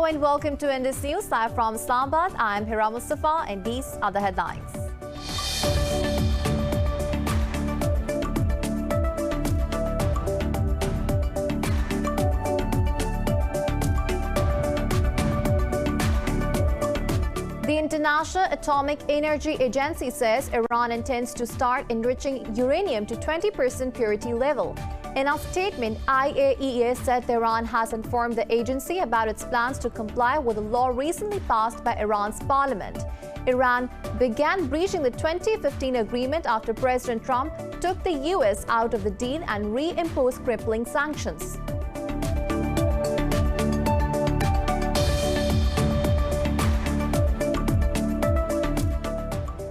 and welcome to Indus News live from Islamabad. I am Hira Mustafa and these are the headlines. The International Atomic Energy Agency says Iran intends to start enriching uranium to 20% purity level. In a statement, IAEA said Tehran has informed the agency about its plans to comply with a law recently passed by Iran's parliament. Iran began breaching the 2015 agreement after President Trump took the US out of the deal and reimposed crippling sanctions.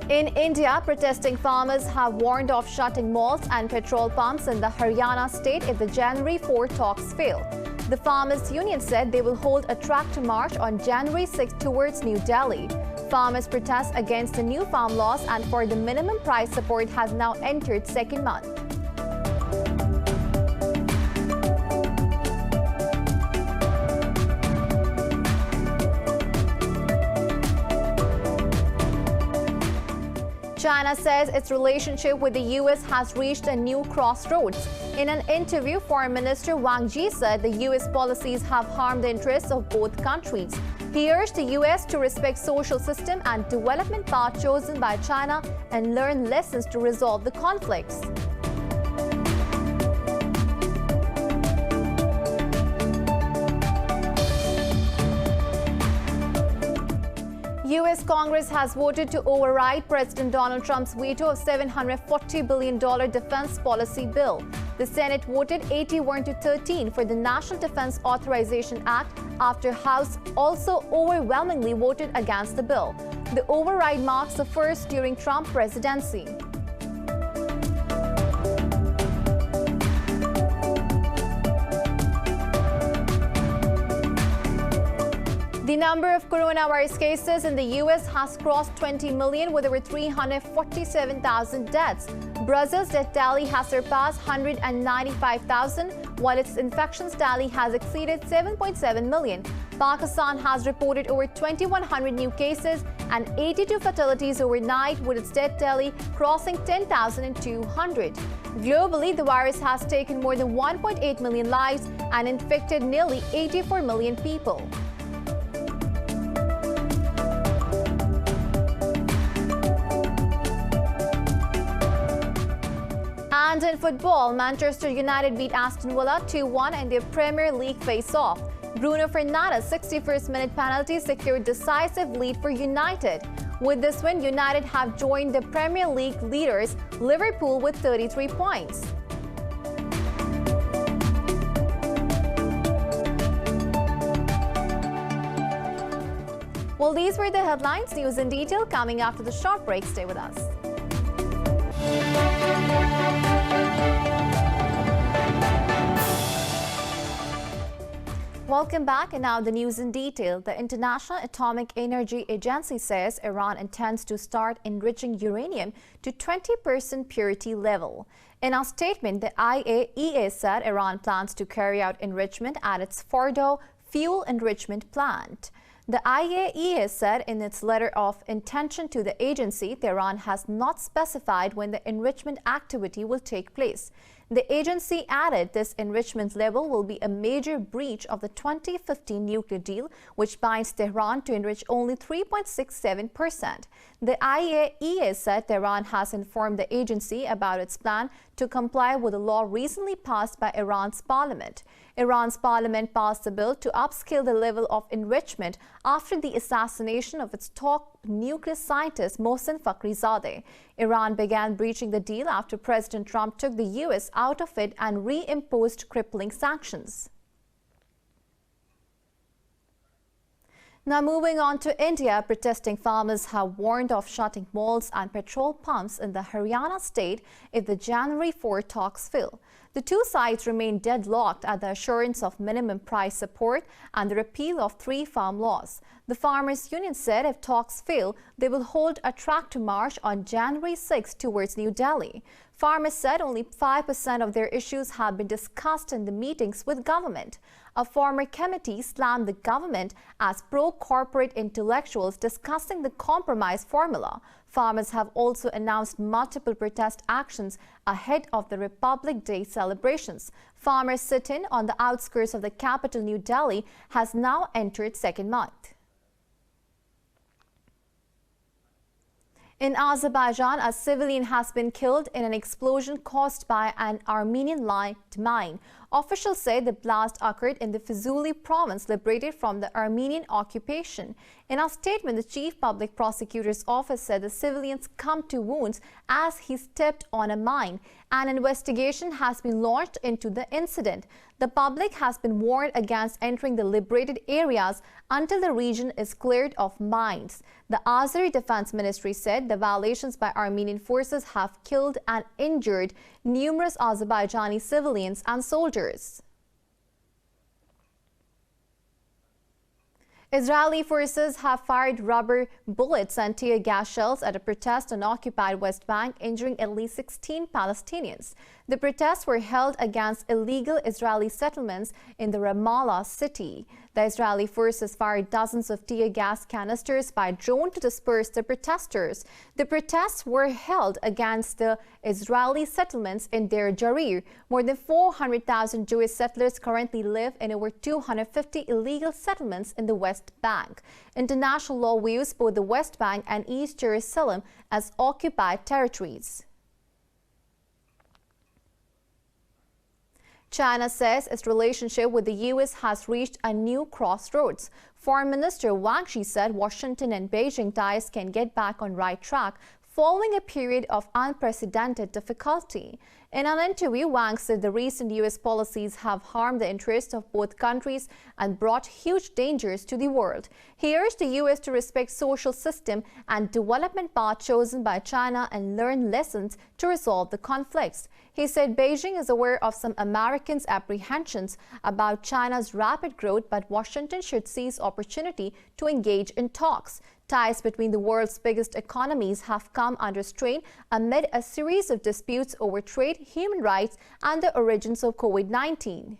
In India, protesting farmers have warned of shutting malls and petrol pumps in the Haryana state if the January 4 talks fail. The farmers' union said they will hold a tractor march on January 6 towards New Delhi. Farmers protest against the new farm laws and for the minimum price support has now entered second month. China says its relationship with the US has reached a new crossroads. In an interview, Foreign Minister Wang Yi said the US policies have harmed the interests of both countries. He urged the US to respect social system and development path chosen by China and learn lessons to resolve the conflicts. US Congress has voted to override President Donald Trump's veto of $740 billion defense policy bill. The Senate voted 81-13 for the National Defense Authorization Act after House also overwhelmingly voted against the bill. The override marks the first during Trump presidency. The number of coronavirus cases in the US has crossed 20 million with over 347,000 deaths. Brazil's death tally has surpassed 195,000, while its infections tally has exceeded 7.7 million. Pakistan has reported over 2,100 new cases and 82 fatalities overnight, with its death tally crossing 10,200. Globally, the virus has taken more than 1.8 million lives and infected nearly 84 million people. And in football, Manchester United beat Aston Villa 2-1 in their Premier League face-off. Bruno Fernandes' 61st minute penalty secured decisive lead for United. With this win, United have joined the Premier League leaders Liverpool with 33 points. Well, these were the headlines. News in detail coming after the short break. Stay with us. Welcome back, and now the news in detail. The International Atomic Energy Agency says Iran intends to start enriching uranium to 20% purity level. In a statement, the IAEA said Iran plans to carry out enrichment at its Fordo fuel enrichment plant. The IAEA said in its letter of intention to the agency, Tehran has not specified when the enrichment activity will take place. The agency added this enrichment level will be a major breach of the 2015 nuclear deal, which binds Tehran to enrich only 3.67%. The IAEA said Tehran has informed the agency about its plan to comply with a law recently passed by Iran's parliament. Iran's parliament passed a bill to upscale the level of enrichment after the assassination of its top nuclear scientist Mohsen Fakhrizadeh. Iran began breaching the deal after President Trump took the US out of it and reimposed crippling sanctions. Now moving on to India, protesting farmers have warned of shutting malls and petrol pumps in the Haryana state if the January 4 talks fail. The two sides remain deadlocked at the assurance of minimum price support and the repeal of 3 farm laws. The Farmers Union said if talks fail, they will hold a tractor march on January 6 towards New Delhi. Farmers said only 5% of their issues have been discussed in the meetings with government. A former committee slammed the government as pro-corporate intellectuals discussing the compromise formula. Farmers have also announced multiple protest actions ahead of the Republic Day celebrations. Farmers' sit-in on the outskirts of the capital, New Delhi, has now entered second month. In Azerbaijan, a civilian has been killed in an explosion caused by an Armenian-linked mine. Officials say the blast occurred in the Fuzuli province liberated from the Armenian occupation. In a statement, the Chief Public Prosecutor's Office said the civilian succumbed to wounds as he stepped on a mine. An investigation has been launched into the incident. The public has been warned against entering the liberated areas until the region is cleared of mines. The Azeri Defense Ministry said the violations by Armenian forces have killed and injured numerous Azerbaijani civilians and soldiers. Israeli forces have fired rubber bullets and tear gas shells at a protest on occupied West Bank, injuring at least 16 Palestinians. The protests were held against illegal Israeli settlements in the Ramallah city. The Israeli forces fired dozens of tear gas canisters by drone to disperse the protesters. The protests were held against the Israeli settlements in Deir Jarir. More than 400,000 Jewish settlers currently live in over 250 illegal settlements in the West Bank. International law views both the West Bank and East Jerusalem as occupied territories. China says its relationship with the U.S. has reached a new crossroads. Foreign Minister Wang Yi said Washington and Beijing ties can get back on right track following a period of unprecedented difficulty. In an interview, Wang said the recent U.S. policies have harmed the interests of both countries and brought huge dangers to the world. He urged the U.S. to respect social system and development path chosen by China and learn lessons to resolve the conflicts. He said Beijing is aware of some Americans' apprehensions about China's rapid growth, but Washington should seize opportunity to engage in talks. Ties between the world's biggest economies have come under strain amid a series of disputes over trade, human rights, and the origins of COVID-19.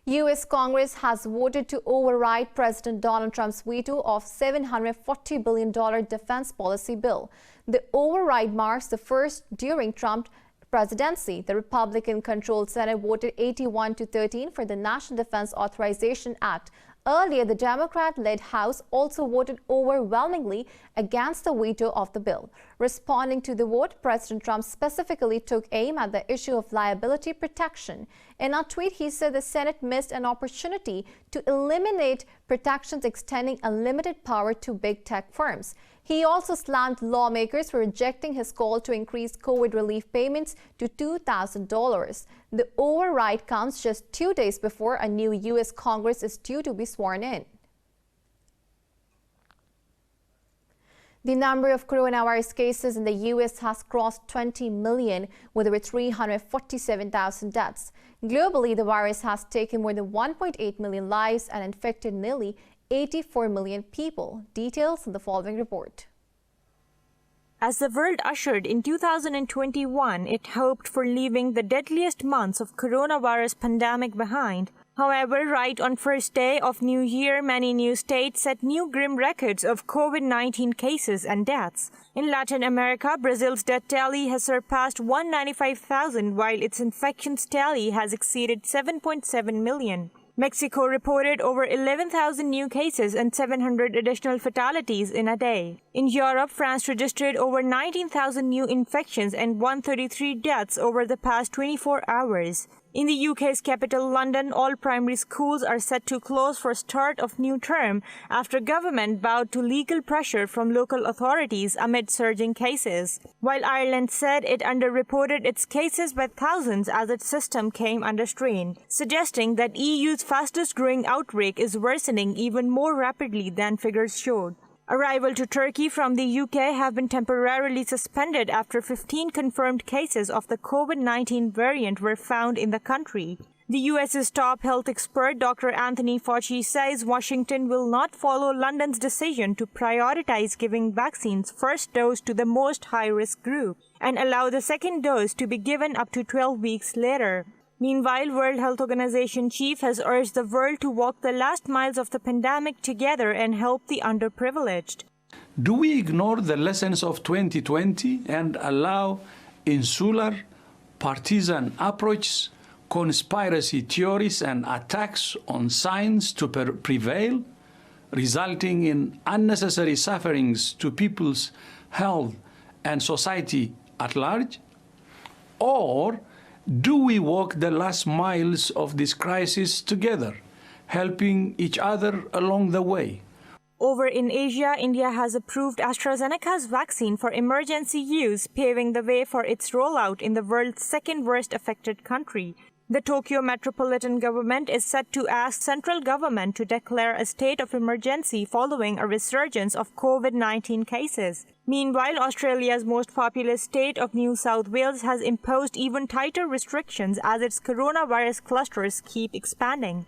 U.S. Congress has voted to override President Donald Trump's veto of $740 billion defense policy bill. The override marks the first during Trump's presidency. The Republican-controlled Senate voted 81-13 for the National Defense Authorization Act. Earlier, the Democrat-led House also voted overwhelmingly against the veto of the bill. Responding to the vote, President Trump specifically took aim at the issue of liability protection. In a tweet, he said the Senate missed an opportunity to eliminate protections extending unlimited power to big tech firms. He also slammed lawmakers for rejecting his call to increase COVID relief payments to $2,000. The override comes just 2 days before a new U.S. Congress is due to be sworn in. The number of coronavirus cases in the U.S. has crossed 20 million, with over 347,000 deaths. Globally, the virus has taken more than 1.8 million lives and infected nearly 84 million people. Details in the following report. As the world ushered in 2021, it hoped for leaving the deadliest months of coronavirus pandemic behind. However, right on first day of New Year, many new states set new grim records of COVID-19 cases and deaths. In Latin America, Brazil's death tally has surpassed 195,000, while its infections tally has exceeded 7.7 million. Mexico reported over 11,000 new cases and 700 additional fatalities in a day. In Europe, France registered over 19,000 new infections and 133 deaths over the past 24 hours. In the UK's capital, London, all primary schools are set to close for start of new term after government bowed to legal pressure from local authorities amid surging cases. While Ireland said it underreported its cases by thousands as its system came under strain, suggesting that EU's fastest-growing outbreak is worsening even more rapidly than figures showed. Arrival to Turkey from the UK have been temporarily suspended after 15 confirmed cases of the COVID-19 variant were found in the country. The US's top health expert, Dr. Anthony Fauci, says Washington will not follow London's decision to prioritize giving vaccines first dose to the most high-risk group and allow the second dose to be given up to 12 weeks later. Meanwhile, World Health Organization chief has urged the world to walk the last miles of the pandemic together and help the underprivileged. Do we ignore the lessons of 2020 and allow insular, partisan approaches, conspiracy theories and attacks on science to prevail, resulting in unnecessary sufferings to people's health and society at large? Or do we walk the last miles of this crisis together, helping each other along the way? Over in Asia, India has approved AstraZeneca's vaccine for emergency use, paving the way for its rollout in the world's second worst affected country. The Tokyo metropolitan government is set to ask central government to declare a state of emergency following a resurgence of COVID-19 cases. Meanwhile, Australia's most populous state of New South Wales has imposed even tighter restrictions as its coronavirus clusters keep expanding.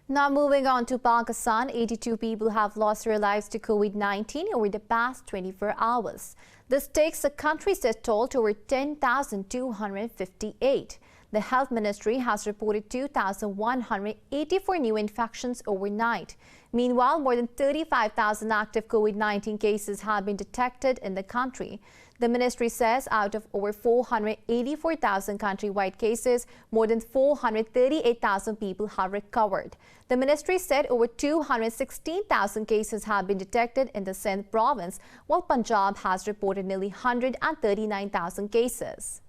Now moving on to Pakistan, 82 people have lost their lives to COVID-19 over the past 24 hours. This takes the country's death toll to over 10,258. The Health Ministry has reported 2,184 new infections overnight. Meanwhile, more than 35,000 active COVID-19 cases have been detected in the country. The ministry says out of over 484,000 countrywide cases, more than 438,000 people have recovered. The ministry said over 216,000 cases have been detected in the Sindh province, while Punjab has reported nearly 139,000 cases.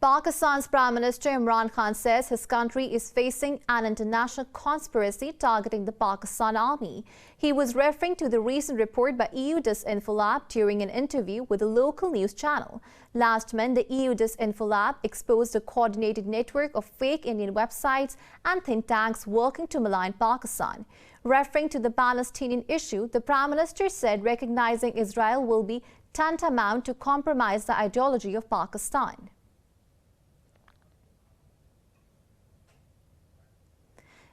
Pakistan's Prime Minister Imran Khan says his country is facing an international conspiracy targeting the Pakistan Army. He was referring to the recent report by EU Disinfolab during an interview with a local news channel. Last month, the EU Disinfolab exposed a coordinated network of fake Indian websites and think tanks working to malign Pakistan. Referring to the Palestinian issue, the Prime Minister said recognizing Israel will be tantamount to compromise the ideology of Pakistan.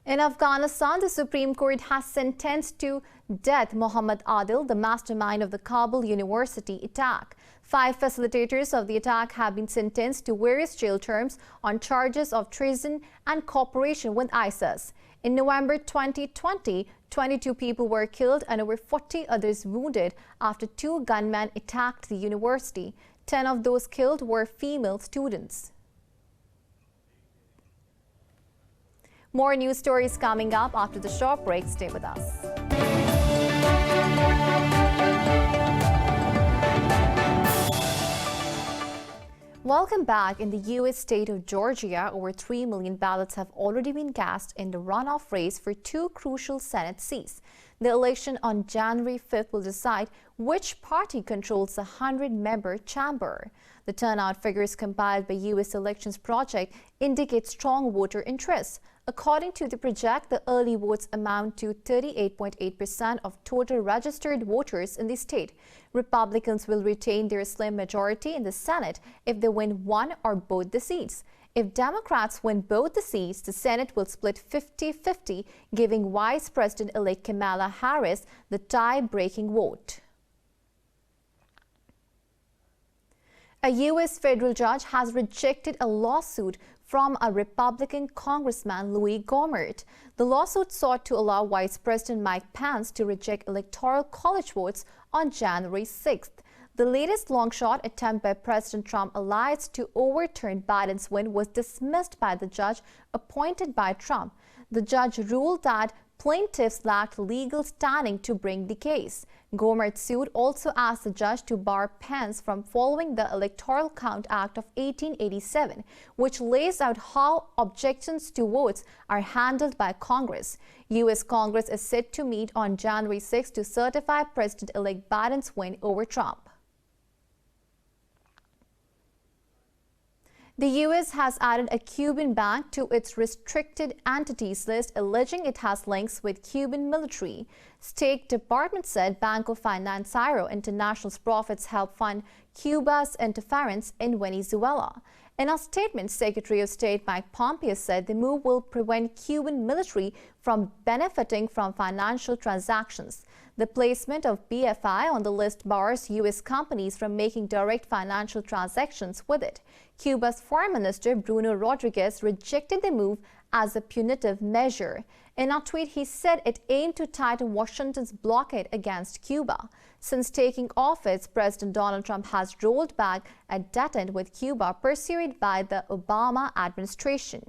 In Afghanistan, the Supreme Court has sentenced to death Mohammad Adil, the mastermind of the Kabul University attack. 5 facilitators of the attack have been sentenced to various jail terms on charges of treason and cooperation with ISIS. In November 2020, 22 people were killed and over 40 others wounded after 2 gunmen attacked the university. 10 of those killed were female students. More news stories coming up after the short break. Stay with us. Welcome back. In the U.S. state of Georgia, over 3 million ballots have already been cast in the runoff race for 2 crucial Senate seats. The election on January 5th will decide which party controls the 100-member chamber. The turnout figures compiled by U.S. Elections Project indicate strong voter interest. According to the project, the early votes amount to 38.8% of total registered voters in the state. Republicans will retain their slim majority in the Senate if they win one or both the seats. If Democrats win both the seats, the Senate will split 50-50, giving Vice President-elect Kamala Harris the tie-breaking vote. A U.S. federal judge has rejected a lawsuit from a Republican Congressman Louis Gohmert. The lawsuit sought to allow Vice President Mike Pence to reject Electoral College votes on January 6th. The latest long-shot attempt by President Trump allies to overturn Biden's win was dismissed by the judge appointed by Trump. The judge ruled that plaintiffs lacked legal standing to bring the case. Gohmert's suit also asked the judge to bar Pence from following the Electoral Count Act of 1887, which lays out how objections to votes are handled by Congress. U.S. Congress is set to meet on January 6 to certify President-elect Biden's win over Trump. The U.S. has added a Cuban bank to its restricted entities list, alleging it has links with Cuban military. State Department said Banco Financiero International's profits helped fund Cuba's interference in Venezuela. In a statement, Secretary of State Mike Pompeo said the move will prevent Cuban military from benefiting from financial transactions. The placement of BFI on the list bars U.S. companies from making direct financial transactions with it. Cuba's Foreign Minister Bruno Rodriguez rejected the move as a punitive measure. In a tweet, he said it aimed to tighten Washington's blockade against Cuba. Since taking office, President Donald Trump has rolled back a detente with Cuba pursued by the Obama administration.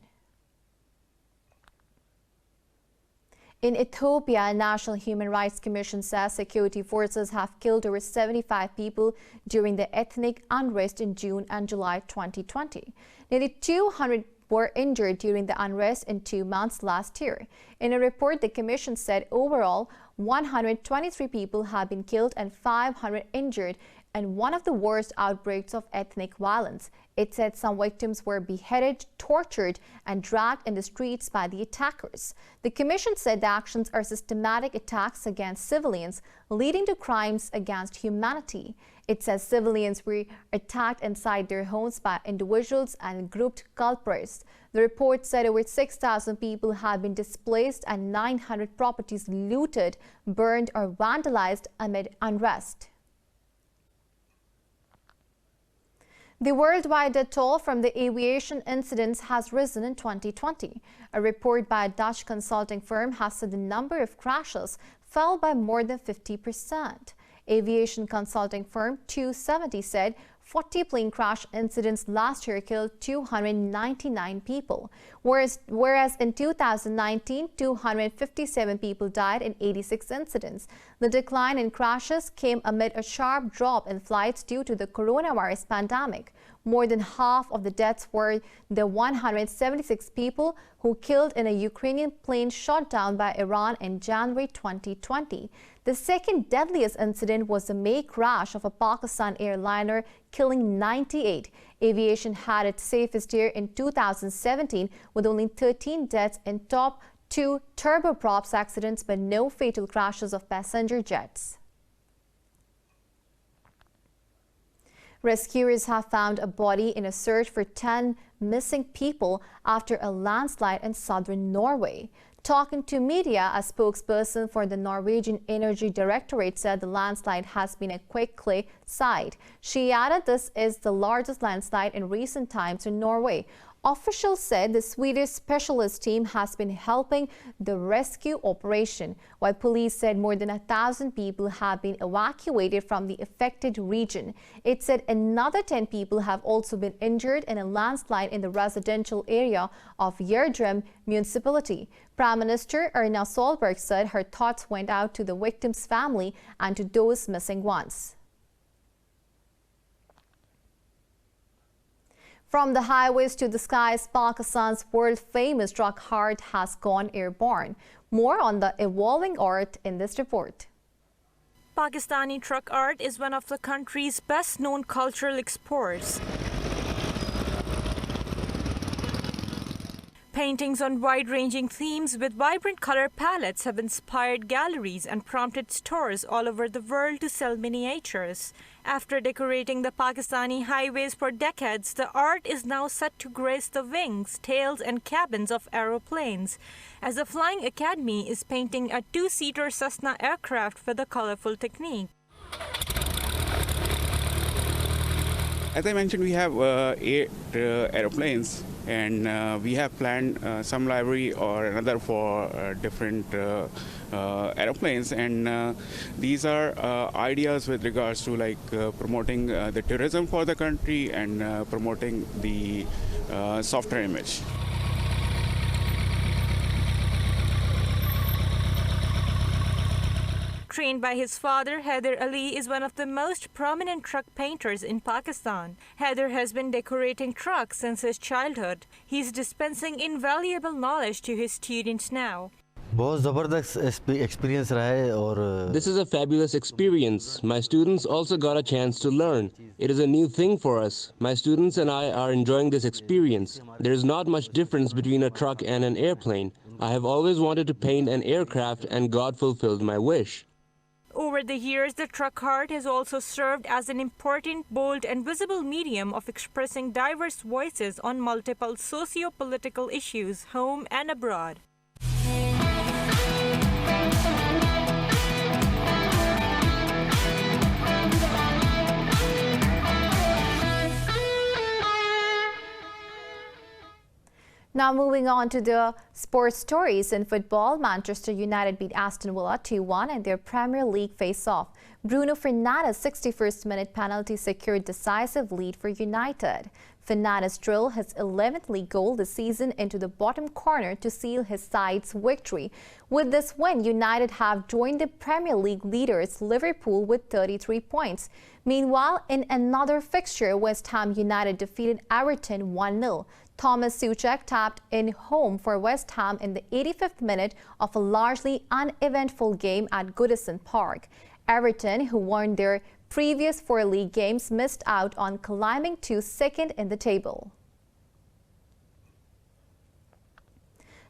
In Ethiopia, a National Human Rights Commission says security forces have killed over 75 people during the ethnic unrest in June and July 2020. Nearly 200 were injured during the unrest in 2 months last year. In a report, the Commission said overall 123 people have been killed and 500 injured in one of the worst outbreaks of ethnic violence. It said some victims were beheaded, tortured, and dragged in the streets by the attackers. The Commission said the actions are systematic attacks against civilians, leading to crimes against humanity. It says civilians were attacked inside their homes by individuals and grouped culprits. The report said over 6,000 people have been displaced and 900 properties looted, burned, or vandalized amid unrest. The worldwide death toll from the aviation incidents has risen in 2020. A report by a Dutch consulting firm has said the number of crashes fell by more than 50%. Aviation consulting firm 270 said 40 plane crash incidents last year killed 299 people, whereas in 2019, 257 people died in 86 incidents. The decline in crashes came amid a sharp drop in flights due to the coronavirus pandemic. More than half of the deaths were the 176 people who killed in a Ukrainian plane shot down by Iran in January 2020. The second deadliest incident was the May crash of a Pakistan airliner, killing 98. Aviation had its safest year in 2017 with only 13 deaths in top 2 turboprops accidents but no fatal crashes of passenger jets. Rescuers have found a body in a search for 10 missing people after a landslide in southern Norway. Talking to media, a spokesperson for the Norwegian Energy Directorate said the landslide has been a quick site. She added this is the largest landslide in recent times in Norway. Officials said the Swedish specialist team has been helping the rescue operation, while police said more than 1,000 people have been evacuated from the affected region. It said another 10 people have also been injured in a landslide in the residential area of Gjerdrum municipality. Prime Minister Erna Solberg said her thoughts went out to the victims' family and to those missing ones. From the highways to the skies, Pakistan's world-famous truck heart has gone airborne. More on the evolving art in this report. Pakistani truck art is one of the country's best-known cultural exports. Paintings on wide-ranging themes with vibrant color palettes have inspired galleries and prompted stores all over the world to sell miniatures. After decorating the Pakistani highways for decades, the art is now set to grace the wings, tails, and cabins of aeroplanes, as the Flying Academy is painting a 2-seater Cessna aircraft with a colorful technique. As I mentioned, we have 8 aeroplanes, and we have planned some library or another for different aeroplanes, and these are ideas with regards to promoting the tourism for the country and promoting the software image. Trained by his father, Haider Ali is one of the most prominent truck painters in Pakistan. Haider has been decorating trucks since his childhood. He's dispensing invaluable knowledge to his students now. This is a fabulous experience. My students also got a chance to learn. It is a new thing for us. My students and I are enjoying this experience. There is not much difference between a truck and an airplane. I have always wanted to paint an aircraft, and God fulfilled my wish. Over the years, the truck cart has also served as an important, bold, and visible medium of expressing diverse voices on multiple socio-political issues, home and abroad. Now moving on to the sports stories. In football, Manchester United beat Aston Villa 2-1 in their Premier League face-off. Bruno Fernandes' 61st minute penalty secured decisive lead for United. Fernandes drilled his 11th league goal this season into the bottom corner to seal his side's victory. With this win, United have joined the Premier League leaders Liverpool with 33 points. Meanwhile, in another fixture, West Ham United defeated Everton 1-0. Thomas Souček tapped in home for West Ham in the 85th minute of a largely uneventful game at Goodison Park. Everton, who won their previous 4 league games, missed out on climbing to second in the table.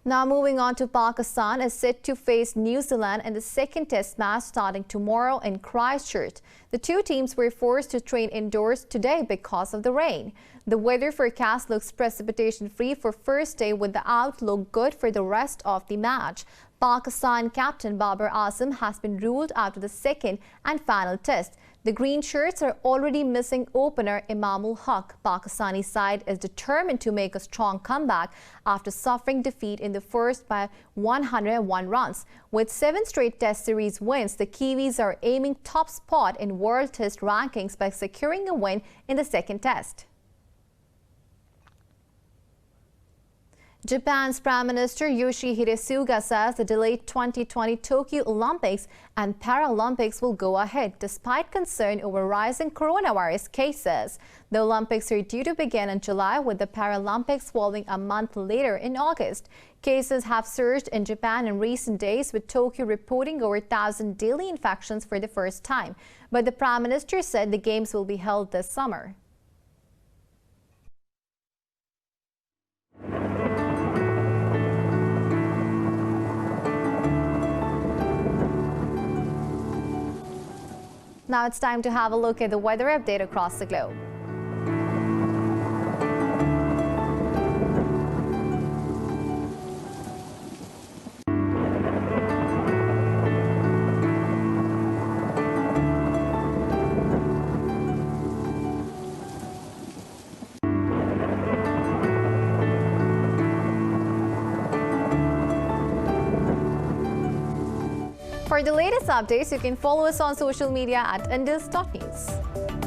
Now moving on to Pakistan is set to face New Zealand in the second test match starting tomorrow in Christchurch. The two teams were forced to train indoors today because of the rain. The weather forecast looks precipitation-free for first day with the outlook good for the rest of the match. Pakistan captain Babar Azam has been ruled out of the second and final test. The green shirts are already missing opener Imamul Haq. Pakistani side is determined to make a strong comeback after suffering defeat in the first by 101 runs. With 7 straight Test Series wins, the Kiwis are aiming top spot in World Test rankings by securing a win in the second test. Japan's Prime Minister Yoshihide Suga says the delayed 2020 Tokyo Olympics and Paralympics will go ahead despite concern over rising coronavirus cases. The Olympics are due to begin in July, with the Paralympics following a month later in August. Cases have surged in Japan in recent days, with Tokyo reporting over 1,000 daily infections for the first time. But the Prime Minister said the Games will be held this summer. Now it's time to have a look at the weather update across the globe. For the latest updates, you can follow us on social media at indus.news.